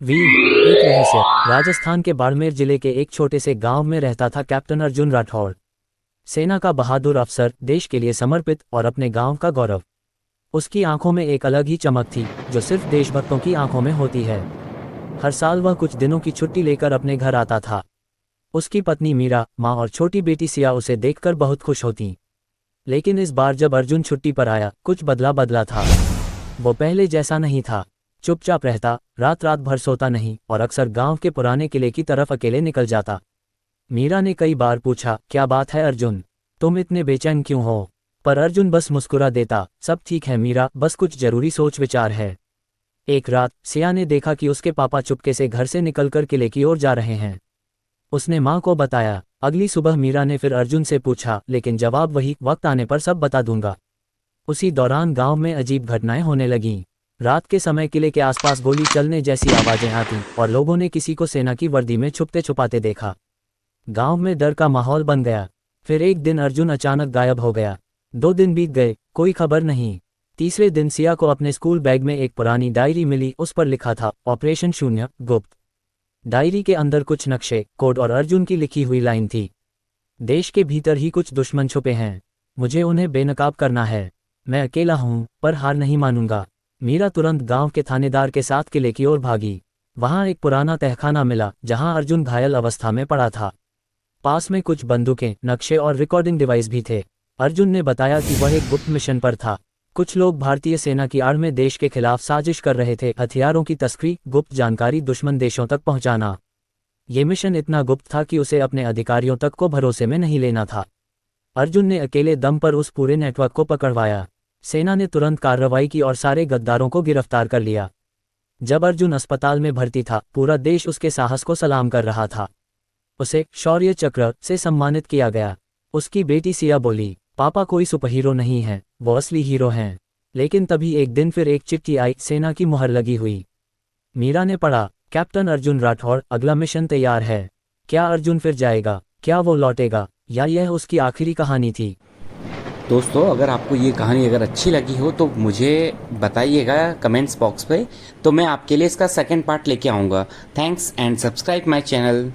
वीर एक रहस्य। राजस्थान के बाड़मेर जिले के एक छोटे से गांव में रहता था कैप्टन अर्जुन राठौड़। सेना का बहादुर अफसर, देश के लिए समर्पित और अपने गांव का गौरव। उसकी आंखों में एक अलग ही चमक थी जो सिर्फ देशभक्तों की आंखों में होती है। हर साल वह कुछ दिनों की छुट्टी लेकर अपने घर आता था। उसकी पत्नी मीरा, माँ और छोटी बेटी सिया उसे देखकर बहुत खुश होती। लेकिन इस बार जब अर्जुन छुट्टी पर आया, कुछ बदला बदला था। वो पहले जैसा नहीं था। चुपचाप रहता, रात रात भर सोता नहीं और अक्सर गांव के पुराने किले की तरफ अकेले निकल जाता। मीरा ने कई बार पूछा, क्या बात है अर्जुन, तुम इतने बेचैन क्यों हो? पर अर्जुन बस मुस्कुरा देता, सब ठीक है मीरा, बस कुछ जरूरी सोच विचार है। एक रात सिया ने देखा कि उसके पापा चुपके से घर से निकलकर किले की ओर जा रहे हैं। उसने माँ को बताया। अगली सुबह मीरा ने फिर अर्जुन से पूछा, लेकिन जवाब वही, वक्त आने पर सब बता दूंगा। उसी दौरान गांव में अजीब घटनाएं होने लगीं। रात के समय किले के आसपास गोली चलने जैसी आवाजें आतीं और लोगों ने किसी को सेना की वर्दी में छुपते छुपाते देखा। गांव में डर का माहौल बन गया। फिर एक दिन अर्जुन अचानक गायब हो गया। 2 दिन बीत गए, कोई खबर नहीं। तीसरे दिन सिया को अपने स्कूल बैग में एक पुरानी डायरी मिली। उस पर लिखा था, ऑपरेशन शून्य, गुप्त। डायरी के अंदर कुछ नक्शे, कोड और अर्जुन की लिखी हुई लाइन थी। देश के भीतर ही कुछ दुश्मन छुपे हैं, मुझे उन्हें बेनकाब करना है। मैं अकेला हूं, पर हार नहीं मानूंगा। मीरा तुरंत गांव के थानेदार के साथ किले की ओर भागी। वहां एक पुराना तहखाना मिला जहां अर्जुन घायल अवस्था में पड़ा था। पास में कुछ बंदूकें, नक्शे और रिकॉर्डिंग डिवाइस भी थे। अर्जुन ने बताया कि वह एक गुप्त मिशन पर था। कुछ लोग भारतीय सेना की आड़ में देश के खिलाफ साजिश कर रहे थे, हथियारों की तस्करी, गुप्त जानकारी दुश्मन देशों तक पहुंचाना। ये मिशन इतना गुप्त था कि उसे अपने अधिकारियों तक को भरोसे में नहीं लेना था। अर्जुन ने अकेले दम पर उस पूरे नेटवर्क को पकड़वाया। सेना ने तुरंत कार्रवाई की और सारे गद्दारों को गिरफ्तार कर लिया। जब अर्जुन अस्पताल में भर्ती था, पूरा देश उसके साहस को सलाम कर रहा था। उसे शौर्य चक्र से सम्मानित किया गया। उसकी बेटी सिया बोली, पापा कोई सुपरहीरो नहीं है, वो असली हीरो हैं। लेकिन तभी एक दिन फिर एक चिट्ठी आई, सेना की मुहर लगी हुई। मीरा ने पढ़ा, कैप्टन अर्जुन राठौड़, अगला मिशन तैयार है। क्या अर्जुन फिर जाएगा? क्या वो लौटेगा, या यह उसकी आखिरी कहानी थी? दोस्तों, अगर आपको ये कहानी अगर अच्छी लगी हो तो मुझे बताइएगा कमेंट्स बॉक्स पे, तो मैं आपके लिए इसका सेकंड पार्ट लेके आऊँगा। Thanks and subscribe my channel.